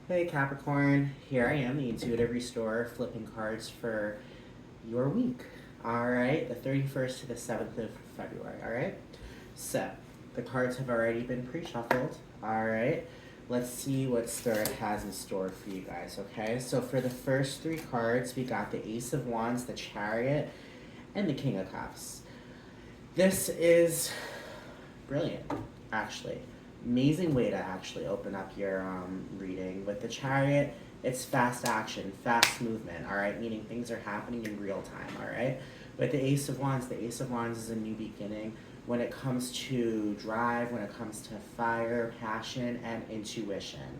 Hey Capricorn, here I am, the Intuitive Restorer, flipping cards for your week. Alright, the 31st to the 7th of February, alright? So, the cards have already been pre-shuffled, alright? Let's see what Spirit has in store for you guys, okay? So for the first three cards, we got the Ace of Wands, the Chariot, and the King of Cups. This is brilliant, actually. Amazing way to actually open up your reading. With the Chariot, it's fast action, fast movement, all right? Meaning things are happening in real time, all right? With the Ace of Wands is a new beginning when it comes to drive, when it comes to fire, passion, and intuition.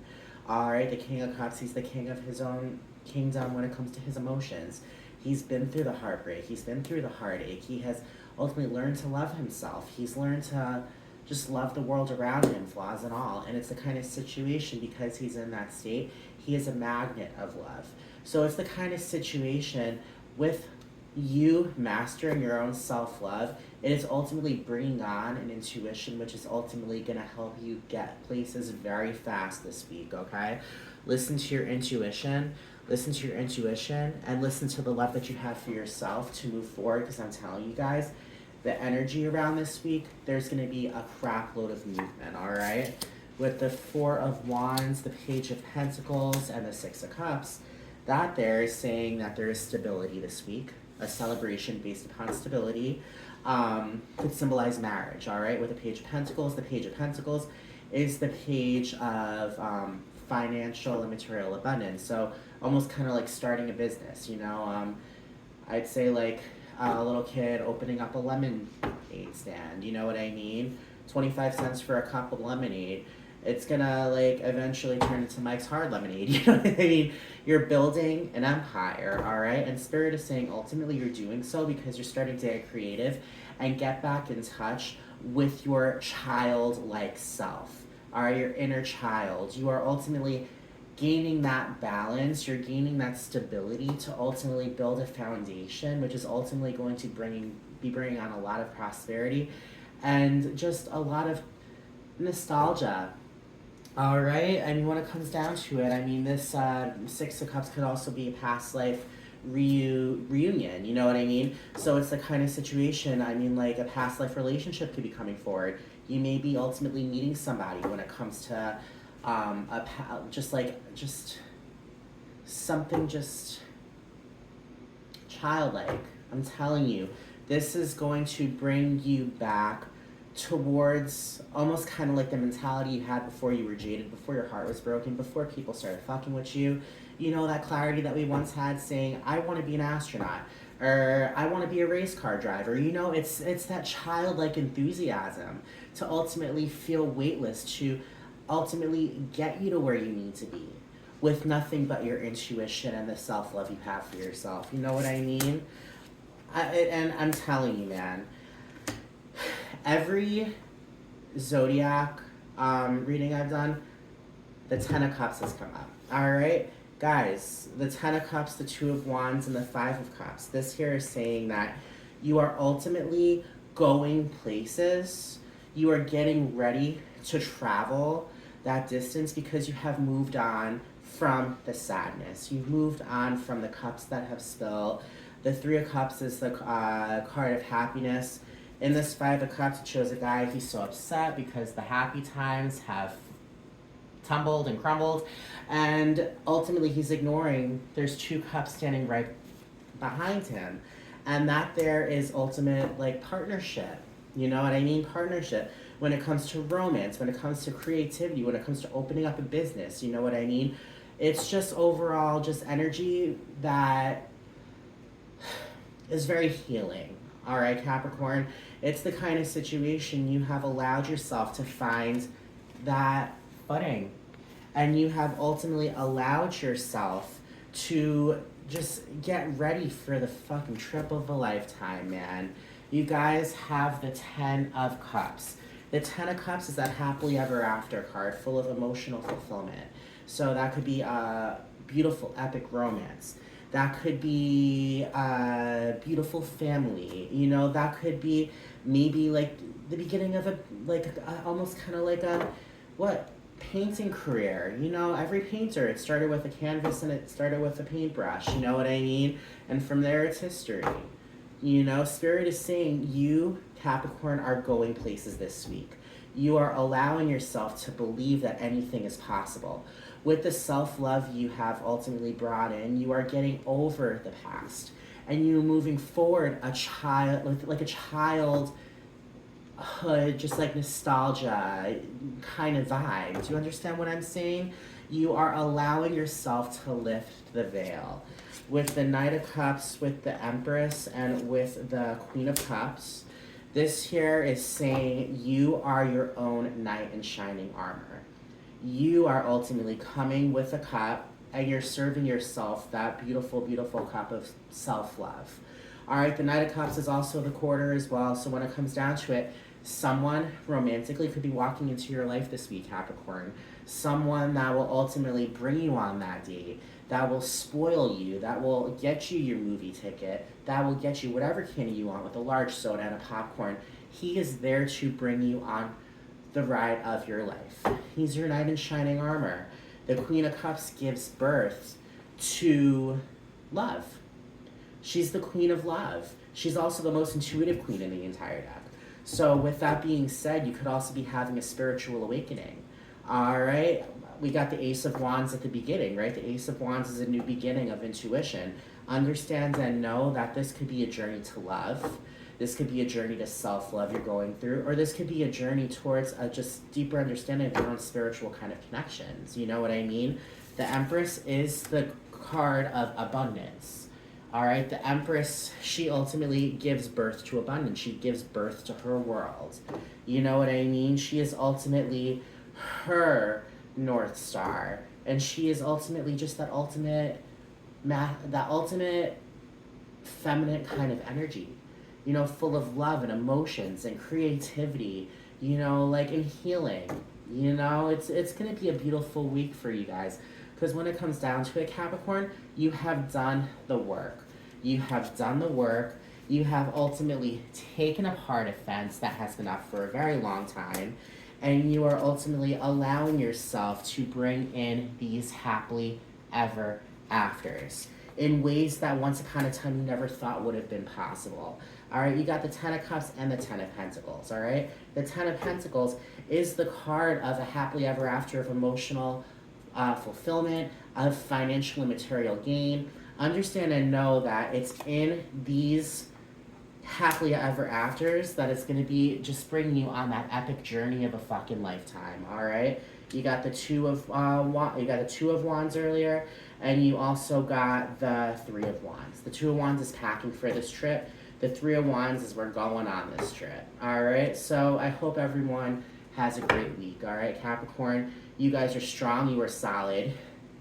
All right, the King of Cups, he's the king of his own kingdom when it comes to his emotions. He's been through the heartbreak. He's been through the heartache. He has ultimately learned to love himself. He's learned to just love the world around him, flaws and all. And it's the kind of situation, because he's in that state, he is a magnet of love. So it's the kind of situation with you mastering your own self-love, it is ultimately bringing on an intuition, which is ultimately going to help you get places very fast this week, okay? Listen to your intuition. Listen to your intuition and listen to the love that you have for yourself to move forward, because I'm telling you guys, the energy around this week, there's going to be a crap load of movement, all right? With the Four of Wands, the Page of Pentacles, and the Six of Cups, that there is saying that there is stability this week, a celebration based upon stability. Could symbolize marriage, all right? With the Page of Pentacles is the page of financial and material abundance. So almost kind of like starting a business, you know? I'd say like a little kid opening up a lemonade stand, you know what I mean? 25 cents for a cup of lemonade. It's gonna like eventually turn into Mike's Hard Lemonade, you know what I mean? You're building an empire, all right? And Spirit is saying ultimately you're doing so because you're starting to get creative and get back in touch with your childlike self, all right? Your inner child. You are ultimately gaining that balance, you're gaining that stability to ultimately build a foundation, which is ultimately going to be bringing on a lot of prosperity and just a lot of nostalgia. All right, I mean, when it comes down to it, I mean, this Six of Cups could also be a past life reunion, you know what I mean? So it's the kind of situation, I mean, like a past life relationship could be coming forward. You may be ultimately meeting somebody when it comes to just something just childlike. I'm telling you, this is going to bring you back towards almost kind of like the mentality you had before you were jaded, before your heart was broken, before people started fucking with you. You know, that clarity that we once had saying, I want to be an astronaut, or I want to be a race car driver. You know, it's that childlike enthusiasm to ultimately feel weightless, to ultimately get you to where you need to be with nothing but your intuition and the self-love you have for yourself. You know what I mean? And I'm telling you, man, every zodiac reading I've done, the Ten of Cups has come up. All right, guys, the Ten of Cups, the Two of Wands, and the Five of Cups. This here is saying that you are ultimately going places. You are getting ready to travel that distance because you have moved on from the sadness. You've moved on from the cups that have spilled. The Three of Cups is the card of happiness. In this Five of Cups, it shows a guy, he's so upset because the happy times have tumbled and crumbled, and ultimately he's ignoring there's two cups standing right behind him, and that there is ultimate like partnership. You know what I mean? Partnership when it comes to romance, when it comes to creativity, when it comes to opening up a business. You know what I mean? It's just overall just energy that is very healing. All right, Capricorn, it's the kind of situation you have allowed yourself to find that footing, and you have ultimately allowed yourself to just get ready for the fucking trip of a lifetime, man. You guys have the Ten of Cups. The Ten of Cups is that happily ever after card full of emotional fulfillment. So that could be a beautiful epic romance. That could be a beautiful family. You know, that could be maybe like the beginning of almost kind of like a, what? painting career. You know, every painter, it started with a canvas and it started with a paintbrush. You know what I mean? And from there, it's history. You know, Spirit is saying you, Capricorn, are going places this week. You are allowing yourself to believe that anything is possible. With the self-love you have ultimately brought in, you are getting over the past. And you moving forward a child, like a childhood, just like nostalgia kind of vibe. Do you understand what I'm saying? You are allowing yourself to lift the veil. With the Knight of Cups, with the Empress, and with the Queen of Cups, this here is saying you are your own knight in shining armor. You are ultimately coming with a cup and you're serving yourself that beautiful, beautiful cup of self-love. All right, the Knight of Cups is also the quarter as well. So when it comes down to it, someone romantically could be walking into your life this week, Capricorn. Someone that will ultimately bring you on that date, that will spoil you, that will get you your movie ticket, that will get you whatever candy you want with a large soda and a popcorn. He is there to bring you on the ride of your life. He's your knight in shining armor. The Queen of Cups gives birth to love. She's the queen of love. She's also the most intuitive queen in the entire deck. So with that being said, you could also be having a spiritual awakening. All right, we got the Ace of Wands at the beginning, right? The Ace of Wands is a new beginning of intuition. Understand and know that this could be a journey to love. This could be a journey to self-love you're going through, or this could be a journey towards a just deeper understanding of your own spiritual kind of connections. You know what I mean? The Empress is the card of abundance. All right, the Empress, she ultimately gives birth to abundance. She gives birth to her world. You know what I mean? She is ultimately her North Star, and she is ultimately just that ultimate feminine kind of energy, you know, full of love and emotions and creativity, you know, like in healing. You know, it's gonna be a beautiful week for you guys, because when it comes down to it, Capricorn, you have done the work. You have done the work. You have ultimately taken apart a fence that has been up for a very long time, and you are ultimately allowing yourself to bring in these happily ever afters in ways that once upon a time you never thought would have been possible. All right, you got the Ten of Cups and the Ten of Pentacles, all right? The Ten of Pentacles is the card of a happily ever after of emotional fulfillment, of financial and material gain. Understand and know that it's in these happily ever afters that it's going to be just bringing you on that epic journey of a fucking lifetime. All right, you got the Two of Wands earlier, and you also got the Three of Wands. The Two of Wands is packing for this trip. The Three of Wands is we're going on this trip. All right, so I hope everyone has a great week. All right, Capricorn, you guys are strong. You are solid.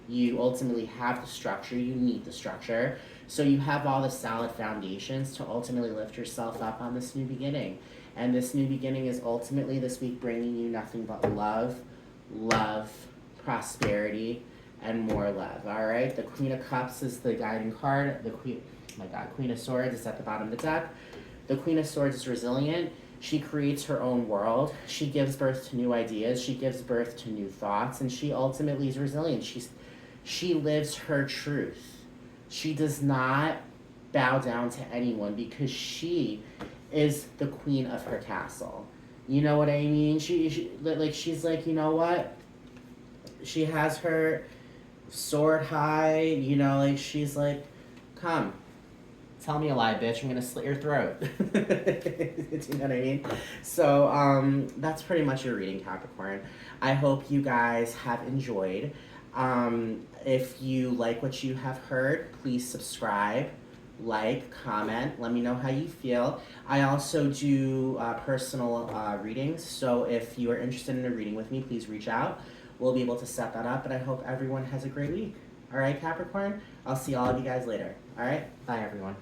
You ultimately have the structure. You need the structure. So you have all the solid foundations to ultimately lift yourself up on this new beginning. And this new beginning is ultimately this week bringing you nothing but love, prosperity, and more love. All right? The Queen of Cups is the guiding card. The Queen of Swords is at the bottom of the deck. The Queen of Swords is resilient. She creates her own world. She gives birth to new ideas. She gives birth to new thoughts. And she ultimately is resilient. She lives her truth. She does not bow down to anyone because she is the queen of her castle. You know what I mean? She's like, you know what? She has her sword high, you know, like she's like, come, tell me a lie, bitch. I'm gonna slit your throat. Do you know what I mean? So that's pretty much your reading, Capricorn. I hope you guys have enjoyed. If you like what you have heard, please subscribe, like, comment, let me know how you feel. I also do personal readings, so if you are interested in a reading with me, please reach out. We'll be able to set that up, and I hope everyone has a great week. All right, Capricorn? I'll see all of you guys later. All right? Bye, everyone.